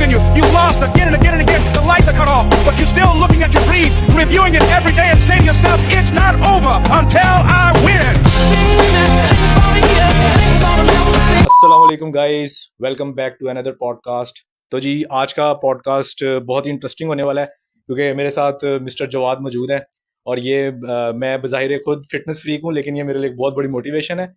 continue. You've lost again and again and again. The lights are cut off, but you're still looking at your dream, reviewing it every day and saying to yourself, it's not over until I win. अस्सलाम वालेकुम guys, welcome back to another podcast. तो जी आज का podcast बहुत ही interesting होने वाला है क्योंकि मेरे साथ मिस्टर जवाद मौजूद हैं और ये मैं बज़ाहिर खुद फिटनेस फ्रीक हूँ, लेकिन ये मेरे लिए एक बहुत बड़ी मोटिवेशन है।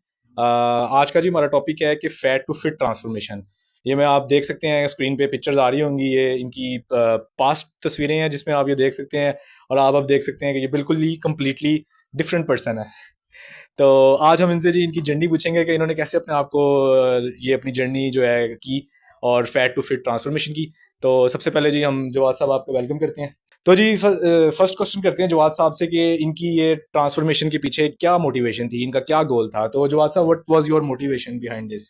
आज का जी हमारा टॉपिक है कि फ़ैट टू फिट ट्रांसफॉर्मेशन। ये मैं आप देख सकते हैं स्क्रीन पे पिक्चर्स आ रही होंगी, ये इनकी पास्ट तस्वीरें हैं जिसमें आप ये देख सकते हैं और आप अब देख सकते हैं कि ये बिल्कुल ही कम्प्लीटली डिफरेंट पर्सन है। तो आज हम इनसे जी इनकी जर्नी पूछेंगे कि इन्होंने कैसे अपने आप को ये अपनी जर्नी जो है की और फैट टू फिट ट्रांसफॉर्मेशन की। तो सबसे पहले जी हम जवाद साहब आपको वेलकम करते हैं। तो जी फर्स्ट क्वेश्चन करते हैं जवाद साहब से कि इनकी ये ट्रांसफॉर्मेशन के पीछे क्या मोटिवेशन थी, इनका क्या गोल था। तो जवाद साहब, what was your motivation behind this?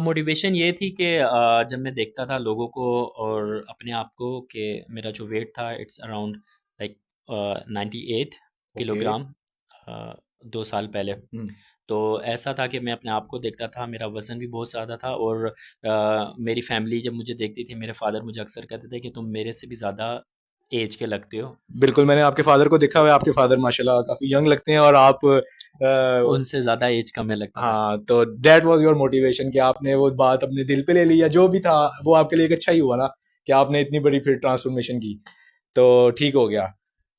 Motivation ये थी कि जब मैं देखता था लोगों को और अपने आप को कि मेरा जो वेट था इट्स अराउंड लाइक 98 किलोग्राम 2 साल पहले। तो ऐसा था कि मैं अपने आप को देखता था, मेरा वज़न भी बहुत ज़्यादा था और मेरी फैमिली जब मुझे देखती थी, मेरे फादर मुझे अक्सर कहते थे कि तुम मेरे से भी ज़्यादा एज के लगते हो। बिल्कुल, मैंने आपके फादर को देखा हुआ है, आपके फादर माशाल्लाह काफ़ी यंग लगते हैं और आप उनसे ज़्यादा एज कम में लगता था। हाँ, तो दैट वाज योर मोटिवेशन कि आपने वो बात अपने दिल पे ले ली, या जो भी था वो आपके लिए एक अच्छा ही हुआ ना कि आपने इतनी बड़ी फिर ट्रांसफॉर्मेशन की, तो ठीक हो गया।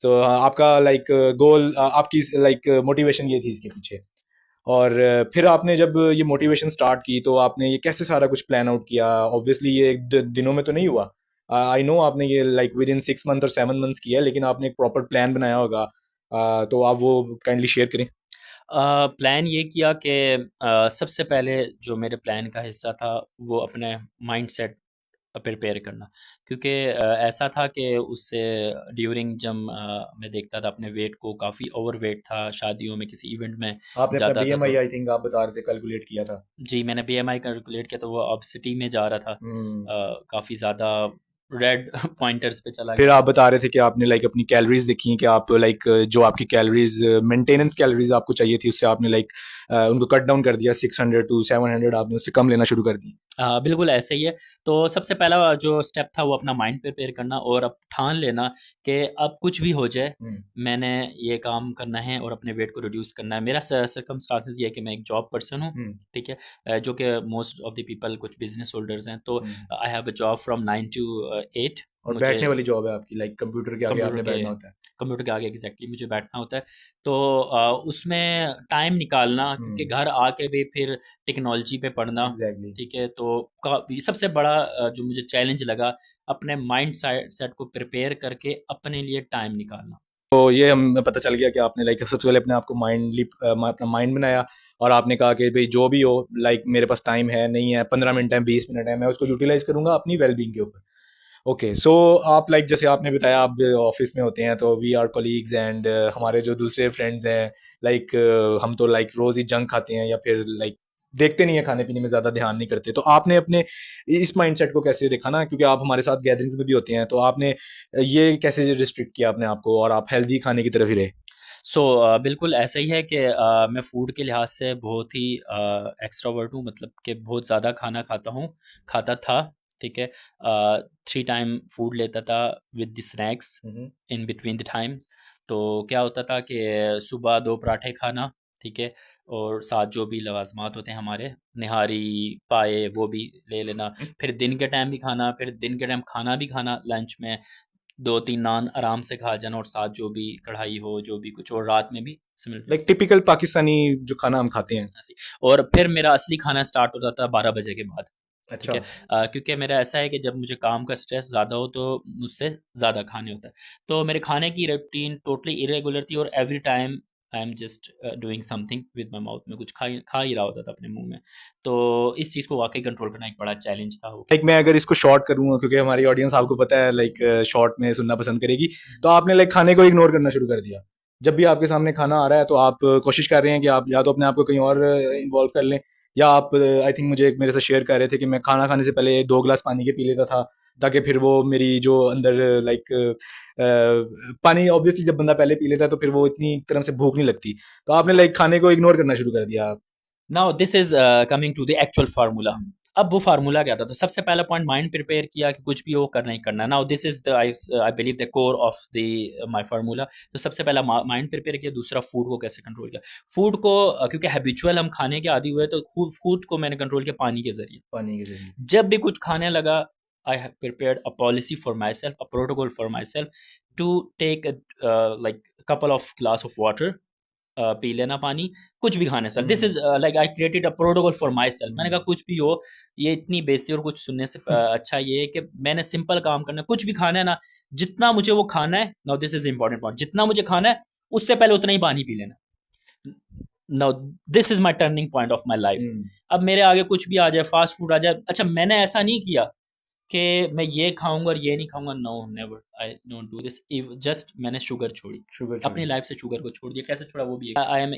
तो आपका लाइक गोल, आपकी लाइक मोटिवेशन ये थी इसके पीछे। और फिर आपने जब ये मोटिवेशन स्टार्ट की तो आपने ये कैसे सारा कुछ प्लान आउट किया? ऑब्वियसली ये एक दिनों में तो नहीं हुआ। आई नो आपने ये लाइक विद इन 6 मंथ और 7 मंथ्स किया है, लेकिन आपने एक प्रॉपर प्लान बनाया होगा। तो आप वो काइंडली शेयर करें। प्लान ये किया कि सबसे पहले जो मेरे प्लान का हिस्सा था वो अपने माइंडसेट प्रिपेयर करना, क्योंकि ऐसा था कि उससे ड्यूरिंग जब मैं देखता था अपने वेट को, काफ़ी ओवर वेट था, शादियों में किसी इवेंट में आपने अपना जाता था बीएमआई तो आई थिंक आप बता रहे थे कैलकुलेट किया था। जी मैंने बीएमआई कैलकुलेट किया तो वो ऑब्सिटी में जा रहा था, काफ़ी ज़्यादा रेड पॉइंटर्स पे चला फिर गया। आप बता रहे थे कि आपने लाइक अपनी कैलोरीज देखी कि आप लाइक जो आपकी कैलोरीज मेंटेनेंस कैलोरीज आपको चाहिए थी उससे आपने लाइक उनको कट डाउन कर दिया, 600 टू 700 आपने उससे कम लेना शुरू कर दी। बिल्कुल ऐसे ही है। तो सबसे पहला जो स्टेप था वो अपना माइंड प्रिपेयर करना और अब ठान लेना कि अब कुछ भी हो जाए, मैंने ये काम करना है और अपने वेट को रिड्यूस करना है। मेरा सर्कमस्टांसेस ये है कि मैं एक जॉब पर्सन हूँ, ठीक है, जो कि मोस्ट ऑफ द पीपल कुछ बिजनेस होल्डर्स हैं। तो I have a job from 9 to 8। और बैठने वाली जॉब है आपकी, लाइक कंप्यूटर के आगे आपने बैठना होता है। कंप्यूटर के आगे एग्जैक्टली मुझे बैठना होता है। तो उसमें टाइम निकालना, क्योंकि घर आके भी फिर टेक्नोलॉजी पे पढ़ना, एग्जैक्टली। ठीक है। तो सबसे बड़ा जो मुझे चैलेंज लगा, अपने माइंड सेट को प्रिपेयर करके अपने लिए टाइम निकालना। तो ये हमें पता चल गया कि आपने लाइक सबसे पहले अपने आप को अपना माइंड बनाया और आपने कहा कि भाई जो भी हो, लाइक मेरे पास टाइम है, नहीं है, 15 मिनट है, 20 मिनट है, मैं उसको यूटिलाइज करूंगा अपनी वेलबींग के ऊपर। ओके, सो आप लाइक जैसे आपने बताया आप ऑफिस में होते हैं तो वी आर कोलीग्स एंड हमारे जो दूसरे फ्रेंड्स हैं लाइक हम तो लाइक रोज़ ही जंक खाते हैं या फिर लाइक देखते नहीं है, खाने पीने में ज़्यादा ध्यान नहीं करते। तो आपने अपने इस माइंडसेट को कैसे देखा ना, क्योंकि आप हमारे साथ गैदरिंग्स में भी होते हैं, तो आपने ये कैसे रिस्ट्रिक्ट किया अपने आप को और आप हेल्दी खाने की तरफ ही रहे? बिल्कुल ऐसा ही है कि मैं फूड के लिहाज से बहुत ही एक्स्ट्रावर्ट हूँ, मतलब कि बहुत ज़्यादा खाना खाता था, ठीक है। 3 टाइम फूड लेता था with the snacks in between the times. तो क्या होता था कि सुबह 2 पराठे खाना, ठीक है, और साथ जो भी लवाज़मात होते हैं हमारे, निहारी, पाए, वो भी ले लेना। फिर दिन के टाइम भी खाना, फिर दिन के टाइम खाना भी खाना, लंच में 2-3 नान आराम से खा जाना और साथ जो भी कढ़ाई हो, जो भी कुछ, और रात में भी लाइक टिपिकल पाकिस्तानी जो खाना हम खाते हैं। ऐसे। और फिर मेरा असली खाना स्टार्ट होता था 12 बजे के बाद, ठीक अच्छा। है। क्योंकि मेरा ऐसा है कि जब मुझे काम का स्ट्रेस ज़्यादा हो तो मुझसे ज़्यादा खाने होता है। तो मेरे खाने की रूटीन टोटली इरेगुलर थी और every time I am just doing something with my mouth, में कुछ खा ही रहा होता था अपने मुँह में। तो इस चीज़ को वाक़ई कंट्रोल करना एक बड़ा चैलेंज था वो। लाइक मैं अगर इसको शॉर्ट करूँगा, क्योंकि हमारी ऑडियंस आपको पता है लाइक शॉर्ट में सुनना पसंद करेगी, तो आपने लाइक खाने को इग्नोर करना शुरू कर दिया। जब भी आपके सामने खाना आ रहा है तो आप कोशिश कर रहे हैं कि आप या तो अपने आप को कहीं और इन्वॉल्व कर लें, या आप आई थिंक मुझे एक मेरे से शेयर कर रहे थे कि मैं खाना खाने से पहले 2 गिलास पानी के पी लेता था, ताकि फिर वो मेरी जो अंदर लाइक पानी ऑब्वियसली जब बंदा पहले पी लेता है तो फिर वो इतनी तरह से भूख नहीं लगती। तो आपने लाइक खाने को इग्नोर करना शुरू कर दिया। Now this is coming to the actual formula. अब वो फार्मूला क्या था, तो सबसे पहला पॉइंट माइंड प्रिपेयर किया कि कुछ भी हो करना ही करना। Now this is the I believe the core of the my formula. तो सबसे पहला माइंड प्रिपेयर किया, दूसरा फूड को कैसे कंट्रोल किया। फूड को क्योंकि हैबिचुअल हम खाने के आदी हुए, तो फूड को मैंने कंट्रोल किया पानी के जरिए। पानी के जरिए। जब भी कुछ खाने लगा, I have prepared a policy for myself, a protocol for myself to take like couple of glass of water, पी लेना पानी कुछ भी खाने से पहले। This is like I created a protocol for myself. मैंने कहा कुछ भी हो, ये इतनी बेइज्जती और कुछ सुनने से अच्छा ये है कि मैंने सिंपल काम करना है। कुछ भी खाना है ना, जितना मुझे वो खाना है, now this is important point, जितना मुझे खाना है उससे पहले उतना ही पानी पी लेना। Now this is my turning point of my life. अब मेरे आगे कुछ भी आ जाए, फास्ट फूड आ जाए, अच्छा मैंने ऐसा नहीं किया कि मैं ये खाऊंगा और ये नहीं खाऊंगा। No, never, I don't do this. Just मैंने शुगर छोड़ी, शुगर अपनी लाइफ से शुगर को छोड़ दिया। कैसे छोड़ा वो भी, आई एम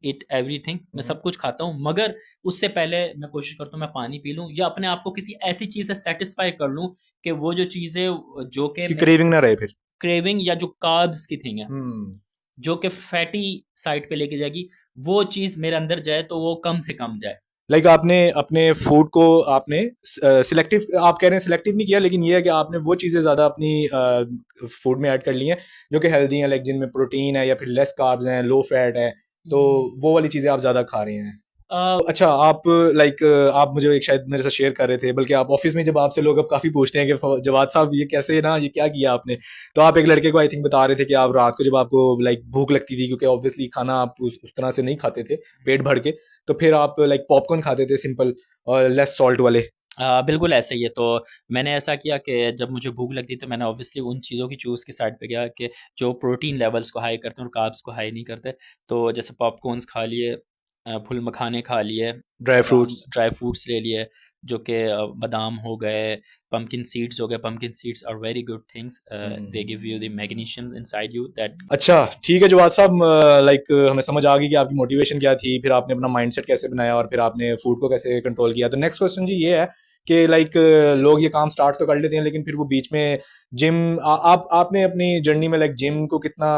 इट एवरीथिंग, मैं सब कुछ खाता हूँ, मगर उससे पहले मैं कोशिश करता हूँ मैं पानी पी लूँ या अपने आप को किसी ऐसी चीज़ से सेटिस्फाई कर लूँ कि वो जो चीज़ है जो कि क्रेविंग ना रहे फिर। क्रेविंग या जो कार्ब्स की थिंग है, जो कि फैटी साइड पे लेके जाएगी, वो चीज़ मेरे अंदर जाए तो वो कम से कम जाए। लाइक आपने अपने फूड को आपने सिलेक्टिव, आप कह रहे हैं सिलेक्टिव नहीं किया, लेकिन ये है कि आपने वो चीज़ें ज़्यादा अपनी फूड में ऐड कर ली हैं जो कि हेल्दी हैं, लाइक जिनमें प्रोटीन है या फिर लेस कार्ब्स हैं, लो फैट है, तो वो वाली चीज़ें आप ज़्यादा खा रहे हैं। अच्छा, आप लाइक आप मुझे एक शायद मेरे साथ शेयर कर रहे थे, बल्कि आप ऑफिस में जब आपसे लोग अब काफ़ी पूछते हैं कि जवाद साहब ये कैसे ना, ये क्या किया आपने, तो आप एक लड़के को आई थिंक बता रहे थे कि आप रात को जब आपको लाइक भूख लगती थी, क्योंकि ऑब्वियसली खाना आप उस तरह से नहीं खाते थे पेट भर के, तो फिर आप लाइक पॉपकॉर्न खाते थे सिंपल और लेस सॉल्ट वाले। बिल्कुल ऐसा ही है। तो मैंने ऐसा किया कि जब मुझे भूख लगती तो मैंने ऑब्वियसली उन चीज़ों की चूज़ की साइड पे गया कि जो प्रोटीन लेवल्स को हाई करते हैं और कार्ब्स को हाई नहीं करते। तो जैसे पॉपकॉर्न्स खा लिए, फुल मखाने खा लिए, ड्राई फ्रूट्स ले लिए, जो कि बादाम हो गए, पम्पकिन सीड्स हो गए। Pumpkin seeds are very good things, they give you the magnesium inside you that. अच्छा ठीक है जवाद साहब, लाइक हमें समझ आ गई कि आपकी मोटिवेशन क्या थी, फिर आपने अपना माइंडसेट कैसे बनाया और फिर आपने फूड को कैसे कंट्रोल किया। तो नेक्स्ट क्वेश्चन जी ये है कि लाइक लोग ये काम स्टार्ट तो कर लेते हैं, लेकिन फिर वो बीच में जिम, आपने अपनी जर्नी में लाइक जिम को कितना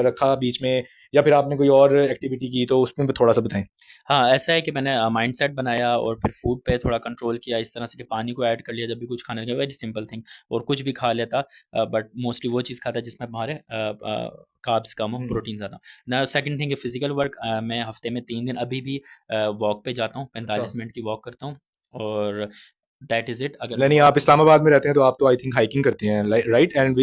रखा बीच में, या फिर आपने कोई और एक्टिविटी की, तो उसमें भी थोड़ा सा बताएं। हाँ, ऐसा है कि मैंने माइंडसेट बनाया और फिर फूड पे थोड़ा कंट्रोल किया इस तरह से कि पानी को ऐड कर लिया जब भी कुछ खाने लगे, वेरी सिंपल थिंग। और कुछ भी खा लेता, बट मोस्टली वो चीज़ खाता जिसमें हमारे कार्ब्स कम हो, प्रोटीन ज़्यादा। ना सेकंड थिंग है फिजिकल वर्क। मैं हफ्ते में 3 दिन अभी भी वॉक पे जाता हूँ, 45 मिनट की वॉक करता हूँ, और दैट इज़ इट। अगर नहीं, आप इस्लामाबाद में रहते हैं तो आप तो आई थिंक हाइकिंग करते हैं, right, and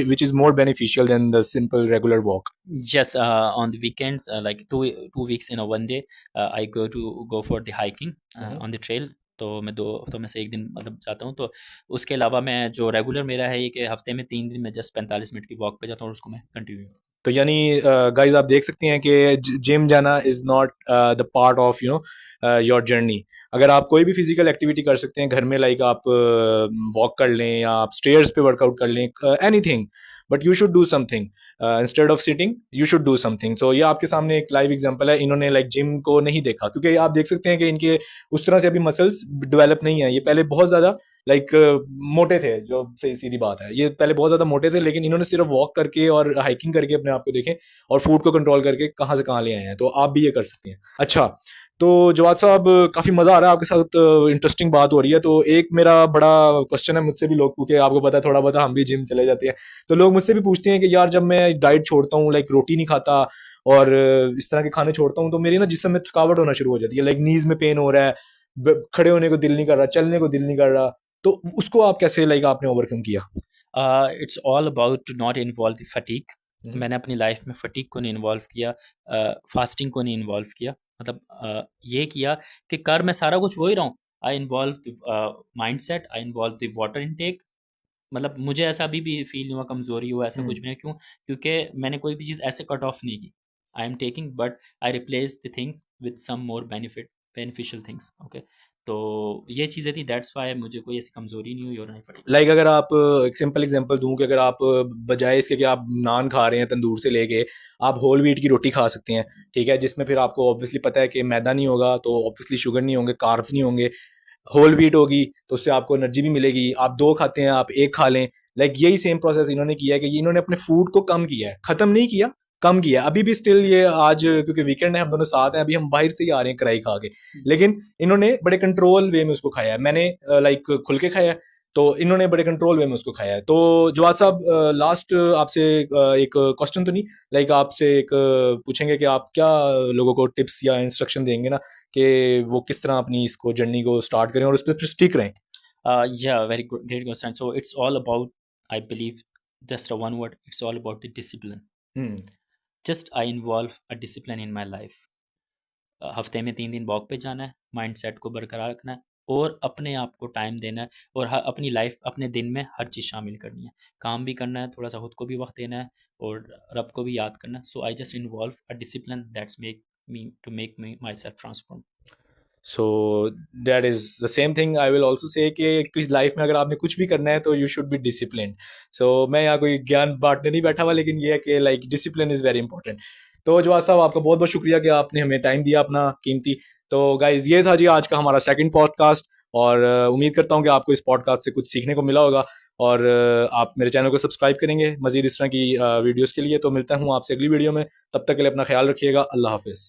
which is more beneficial than the simple regular walk. Yes, on the weekends, like 2 weeks in a one day, I go for the hiking on the trail. तो मैं 2 हफ्तों में से 1 दिन मतलब जाता हूँ। तो उसके अलावा मैं जो रेगुलर मेरा है ये कि हफ्ते में 3 दिन मैं जस्ट 45 मिनट की वॉक पे जाता हूँ और उसको मैं कंटिन्यू। तो यानी गाइज आप देख सकते हैं कि जिम जाना is not the part of you know your journey. अगर आप कोई भी फिजिकल एक्टिविटी कर सकते हैं घर में, लाइक आप वॉक कर लें या आप स्टेयर्स पे वर्कआउट कर लें, anything, but you should do something instead of sitting, you should do something. तो ये आपके सामने एक लाइव एग्जांपल है। इन्होंने लाइक जिम को नहीं देखा, क्योंकि आप देख सकते हैं कि इनके उस तरह से अभी मसल्स डेवलप नहीं है। ये पहले बहुत ज़्यादा लाइक मोटे थे, जो सीधी बात है, ये पहले बहुत ज़्यादा मोटे थे, लेकिन इन्होंने सिर्फ वॉक करके और हाइकिंग करके अपने आप को देखें और फूड को कंट्रोल करके कहाँ से कहाँ ले आए हैं। तो आप भी ये कर सकते हैं। अच्छा, तो जवाद साहब काफ़ी मज़ा आ रहा है आपके साथ, इंटरेस्टिंग बात हो रही है। तो एक मेरा बड़ा क्वेश्चन है मुझसे भी लोग, क्योंकि आपको पता है थोड़ा बहुत हम भी जिम चले जाते हैं, तो लोग मुझसे भी पूछते हैं कि यार जब मैं डाइट छोड़ता हूँ, लाइक रोटी नहीं खाता और इस तरह के खाने छोड़ता हूँ, तो मेरी ना जिस्म में थकावट होना शुरू हो जाती है, लाइक नीज में पेन हो रहा है, खड़े होने को दिल नहीं कर रहा, चलने को दिल नहीं कर रहा। तो उसको आप कैसे लाइक आपने ओवरकम किया? It's all about to not involve the fatigue. मैंने अपनी लाइफ में फटीक को नहीं इन्वॉल्व किया, फास्टिंग को नहीं इन्वॉल्व किया। मतलब ये किया कि कर मैं सारा कुछ वो ही रहा हूँ। I involve the mind set, I involve the water intake. मतलब मुझे ऐसा अभी भी फील नहीं हुआ कमज़ोरी हुआ, ऐसा कुछ भी नहीं। क्यों? क्योंकि मैंने कोई भी चीज़ ऐसे कट ऑफ नहीं की। I am taking, but I replace the things with some more beneficial things. Okay, तो ये चीज़ें थी, दैट्स व्हाई मुझे कोई ऐसी कमज़ोरी नहीं हुई और नहीं फटी। लाइक अगर आप एक सिंपल एग्जांपल दूं कि अगर आप बजाय इसके कि आप नान खा रहे हैं तंदूर से लेके, आप होल व्हीट की रोटी खा सकते हैं, ठीक है, जिसमें फिर आपको ऑब्वियसली पता है कि मैदा नहीं होगा, तो ऑब्वियसली शुगर नहीं होंगे, कार्ब्स नहीं होंगे, होल व्हीट होगी, तो उससे आपको एनर्जी भी मिलेगी। आप 2 खाते हैं, आप 1 खा लें। लाइक यही सेम प्रोसेस इन्होंने किया है कि इन्होंने अपने फूड को कम किया है, ख़त्म नहीं किया, कम किया है। अभी भी स्टिल ये आज क्योंकि वीकेंड है, हम दोनों साथ हैं, अभी हम बाहर से ही आ रहे हैं कराई खा के, लेकिन इन्होंने बड़े कंट्रोल वे में उसको खाया है, मैंने लाइक खुल के खाया है, तो इन्होंने बड़े कंट्रोल वे में उसको खाया है। तो जवाद साहब, लास्ट आपसे एक क्वेश्चन तो नहीं, लाइक आपसे एक पूछेंगे कि आप क्या लोगों को टिप्स या इंस्ट्रक्शन देंगे ना कि वो किस तरह अपनी इसको जर्नी को स्टार्ट करें और उस पर फिर स्टिक रहें। Yeah, very good, great question. So it's all about, I believe, just a one word. It's all about the discipline. Hmm. Just I involve a discipline in my life. हफ्ते में 3 दिन walk पे जाना है, mind set को बरकरार रखना है और अपने आप को टाइम देना है और अपनी लाइफ अपने दिन में हर चीज़ शामिल करनी है। काम भी करना है, थोड़ा सा खुद को भी वक्त देना है और रब को भी याद करना है। So I just involve a discipline that's make me myself transform. So that is the same thing I will also say कि कुछ लाइफ में अगर आपने कुछ भी करना है तो यू शुड बी डिसिप्लिन। सो मैं यहाँ कोई ज्ञान बांटने नहीं बैठा हुआ, लेकिन ये है कि like discipline is very important. तो जवाद साहब, आपका बहुत बहुत शुक्रिया कि आपने हमें टाइम दिया अपना कीमती। तो गाइज, ये था जी आज का हमारा सेकंड पॉडकास्ट, और उम्मीद करता हूँ कि आपको इस पॉडकास्ट से कुछ सीखने को मिला होगा, और आप मेरे चैनल को सब्सक्राइब करेंगे मज़ीद इस तरह की वीडियोज़ के लिए। तो मिलता हूँ आपसे अगली वीडियो में, तब तक के लिए अपना ख्याल रखिएगा। अल्लाह हाफिज़।